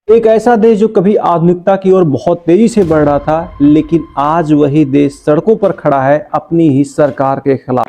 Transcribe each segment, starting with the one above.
एक ऐसा देश जो कभी आधुनिकता की ओर बहुत तेजी से बढ़ रहा था, लेकिन आज वही देश सड़कों पर खड़ा है अपनी ही सरकार के खिलाफ।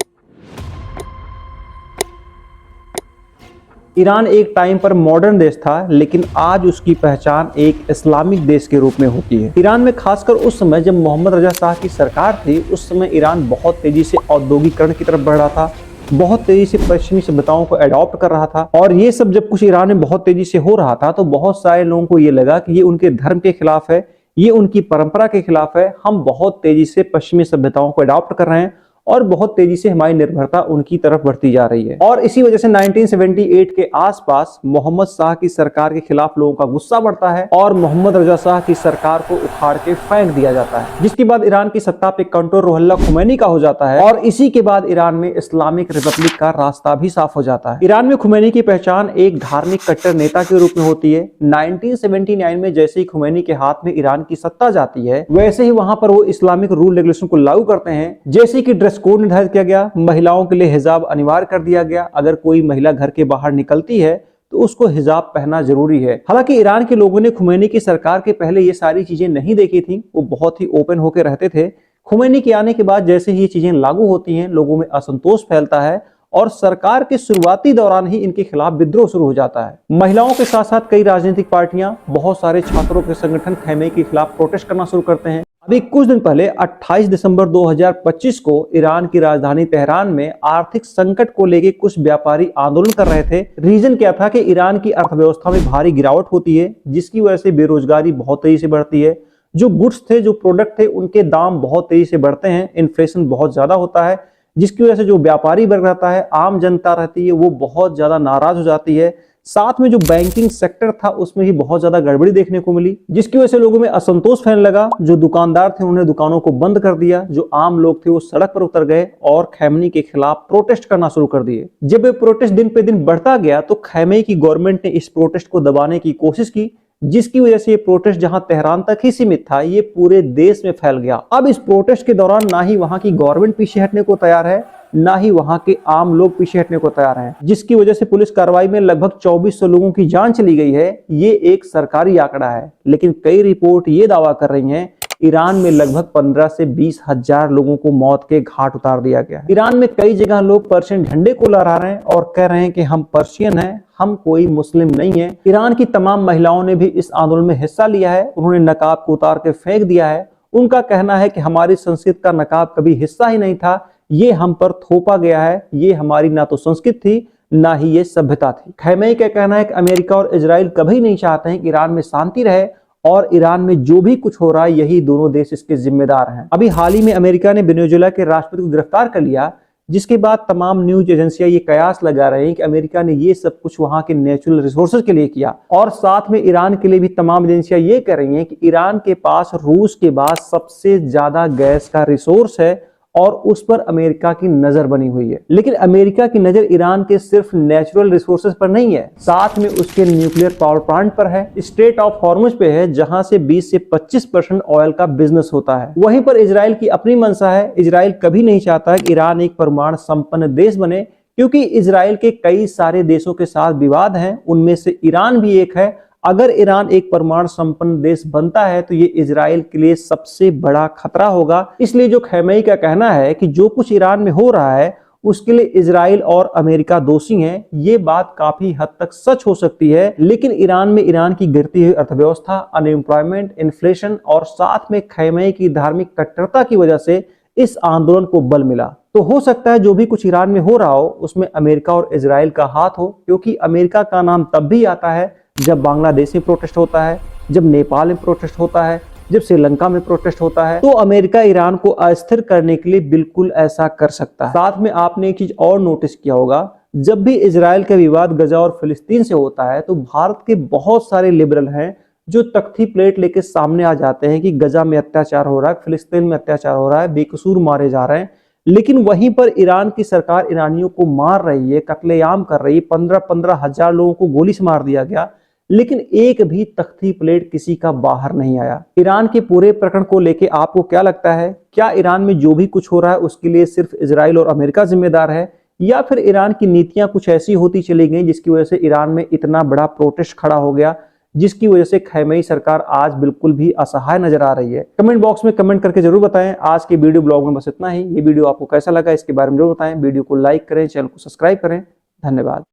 ईरान एक टाइम पर मॉडर्न देश था, लेकिन आज उसकी पहचान एक इस्लामिक देश के रूप में होती है। ईरान में खासकर उस समय जब मोहम्मद रजा शाह की सरकार थी, उस समय ईरान बहुत तेजी से औद्योगिकरण की तरफ बढ़ रहा था, बहुत तेजी से पश्चिमी सभ्यताओं को अडॉप्ट कर रहा था। और ये सब जब कुछ ईरान में बहुत तेजी से हो रहा था, तो बहुत सारे लोगों को ये लगा कि ये उनके धर्म के खिलाफ है, ये उनकी परंपरा के खिलाफ है। हम बहुत तेजी से पश्चिमी सभ्यताओं को अडॉप्ट कर रहे हैं और बहुत तेजी से हमारी निर्भरता उनकी तरफ बढ़ती जा रही है। और इसी वजह से 1978 के आसपास मोहम्मद शाह की सरकार के खिलाफ लोगों का गुस्सा बढ़ता है और मोहम्मद रजा शाह की सरकार को उखाड़ के फेंक दिया जाता है, जिसके बाद ईरान की सत्ता पे कंट्रोल रुहुल्ला खुमैनी का हो जाता है। और इसी के बाद ईरान में इस्लामिक रिपब्लिक का रास्ता भी साफ हो जाता है। ईरान में खुमैनी की पहचान एक धार्मिक कट्टर नेता के रूप में होती है। 1979 में जैसे ही खुमैनी के हाथ में ईरान की सत्ता जाती है, वैसे ही वहां पर वो इस्लामिक रूल रेगुलेशन को लागू करते हैं। जैसे कि ड्रेस कोड निर्धारित किया गया, महिलाओं के लिए हिजाब अनिवार्य कर दिया गया। अगर कोई महिला घर के बाहर निकलती है तो उसको हिजाब पहनना जरूरी है। हालांकि ईरान के लोगों ने खुमैनी की सरकार के पहले ये सारी चीजें नहीं देखी थी, वो बहुत ही ओपन होकर रहते थे। खुमैनी के आने के बाद जैसे ही ये चीजें लागू होती हैं, लोगों में असंतोष फैलता है और सरकार के शुरुआती दौरान ही इनके खिलाफ विद्रोह शुरू हो जाता है। महिलाओं के साथ साथ कई राजनीतिक पार्टियां, बहुत सारे छात्रों के संगठन खैमे के खिलाफ प्रोटेस्ट करना शुरू करते हैं। अभी कुछ दिन पहले 28 दिसंबर 2025 को ईरान की राजधानी तेहरान में आर्थिक संकट को लेकर कुछ व्यापारी आंदोलन कर रहे थे। रीजन क्या था कि ईरान की अर्थव्यवस्था में भारी गिरावट होती है, जिसकी वजह से बेरोजगारी बहुत तेजी से बढ़ती है। जो गुड्स थे, जो प्रोडक्ट थे, उनके दाम बहुत तेजी से बढ़ते हैं। इन्फ्लेशन बहुत ज्यादा होता है, जिसकी वजह से जो व्यापारी वर्ग रहता है, आम जनता रहती है, वो बहुत ज्यादा नाराज हो जाती है। साथ में जो बैंकिंग सेक्टर था, उसमें भी बहुत ज्यादा गड़बड़ी देखने को मिली, जिसकी वजह से लोगों में असंतोष फैलने लगा। जो दुकानदार थे, उन्होंने दुकानों को बंद कर दिया। जो आम लोग थे, वो सड़क पर उतर गए और खैमनी के खिलाफ प्रोटेस्ट करना शुरू कर दिए। जब ये प्रोटेस्ट दिन पे दिन बढ़ता गया, तो खैमे की गवर्नमेंट ने इस प्रोटेस्ट को दबाने की कोशिश की, जिसकी वजह से ये प्रोटेस्ट जहां तेहरान तक ही सीमित था, ये पूरे देश में फैल गया। अब इस प्रोटेस्ट के दौरान ना ही वहां की गवर्नमेंट पीछे हटने को तैयार है, ना ही वहां के आम लोग पीछे हटने को तैयार हैं, जिसकी वजह से पुलिस कार्रवाई में लगभग 2400 लोगों की जान चली गई है। ये एक सरकारी आंकड़ा है, लेकिन कई रिपोर्ट ये दावा कर रही हैं ईरान में लगभग 15 से 20 हजार लोगों को मौत के घाट उतार दिया गया है। ईरान में कई जगह लोग पर्शियन झंडे को लहरा रहे हैं और कह रहे हैं कि हम पर्शियन हैं, हम कोई मुस्लिम नहीं है। ईरान की तमाम महिलाओं ने भी इस आंदोलन में हिस्सा लिया है। उन्होंने नकाब को उतार के फेंक दिया है। उनका कहना है कि हमारी संस्कृति का नकाब कभी हिस्सा ही नहीं था, ये हम पर थोपा गया है। ये हमारी ना तो संस्कृति थी, ना ही ये सभ्यता थी। खैमेई का कहना है कि अमेरिका और इजराइल कभी नहीं चाहते हैं कि ईरान में शांति रहे, और ईरान में जो भी कुछ हो रहा है, यही दोनों देश इसके जिम्मेदार हैं। अभी हाल ही में अमेरिका ने वेनेजुएला के राष्ट्रपति को गिरफ्तार कर लिया, जिसके बाद तमाम न्यूज एजेंसियां ये कयास लगा रही हैं कि अमेरिका ने ये सब कुछ वहां के नेचुरल रिसोर्सेज के लिए किया। और साथ में ईरान के लिए भी तमाम एजेंसियां ये कह रही हैं कि ईरान के पास रूस के बाद सबसे ज्यादा गैस का रिसोर्स है और उस पर अमेरिका की नजर बनी हुई है। लेकिन अमेरिका की नजर ईरान के सिर्फ नेचुरल रिसोर्सेज पर नहीं है, साथ में उसके न्यूक्लियर पावर प्लांट पर है, स्ट्रेट ऑफ हॉर्मुज पे है, जहां से 20 से 25% ऑयल का बिजनेस होता है। वहीं पर इजराइल की अपनी मंशा है। इजराइल कभी नहीं चाहता कि ईरान एक परमाणु संपन्न देश बने, क्योंकि इजराइल के कई सारे देशों के साथ विवाद हैं, उनमें से ईरान भी एक है। अगर ईरान एक परमाणु संपन्न देश बनता है, तो ये इजराइल के लिए सबसे बड़ा खतरा होगा। इसलिए जो खैमेई का कहना है कि जो कुछ ईरान में हो रहा है, उसके लिए इजराइल और अमेरिका दोषी हैं, ये बात काफी हद तक सच हो सकती है। लेकिन ईरान में ईरान की गिरती हुई अर्थव्यवस्था, अनएम्प्लॉयमेंट, इन्फ्लेशन और साथ में खैमेई की धार्मिक कट्टरता की वजह से इस आंदोलन को बल मिला। तो हो सकता है जो भी कुछ ईरान में हो रहा हो, उसमें अमेरिका और इजराइल का हाथ हो, क्योंकि अमेरिका का नाम तब भी आता है जब बांग्लादेश में प्रोटेस्ट होता है, जब नेपाल में प्रोटेस्ट होता है, जब श्रीलंका में प्रोटेस्ट होता है। तो अमेरिका ईरान को अस्थिर करने के लिए बिल्कुल ऐसा कर सकता है। साथ में आपने एक चीज और नोटिस किया होगा, जब भी इजराइल का विवाद गजा और फिलिस्तीन से होता है, तो भारत के बहुत सारे लिबरल हैं जो तख्ती प्लेट लेके सामने आ जाते हैं कि गजा में अत्याचार हो रहा है, फिलिस्तीन में अत्याचार हो रहा है, बेकसूर मारे जा रहे हैं। लेकिन वहीं पर ईरान की सरकार ईरानियों को मार रही है, कत्लेआम कर रही है। 15-15 हजार लोगों को गोली से मार दिया गया, लेकिन एक भी तख्ती प्लेट किसी का बाहर नहीं आया। ईरान के पूरे प्रकरण को लेके आपको क्या लगता है? क्या ईरान में जो भी कुछ हो रहा है उसके लिए सिर्फ इजराइल और अमेरिका जिम्मेदार है, या फिर ईरान की नीतियां कुछ ऐसी होती चली गई जिसकी वजह से ईरान में इतना बड़ा प्रोटेस्ट खड़ा हो गया, जिसकी वजह से खैमई सरकार आज बिल्कुल भी असहाय नजर आ रही है। कमेंट बॉक्स में कमेंट करके जरूर बताएं। आज के वीडियो ब्लॉग में बस इतना ही। ये वीडियो आपको कैसा लगा इसके बारे में जरूर बताएं। वीडियो को लाइक करें, चैनल को सब्सक्राइब करें। धन्यवाद।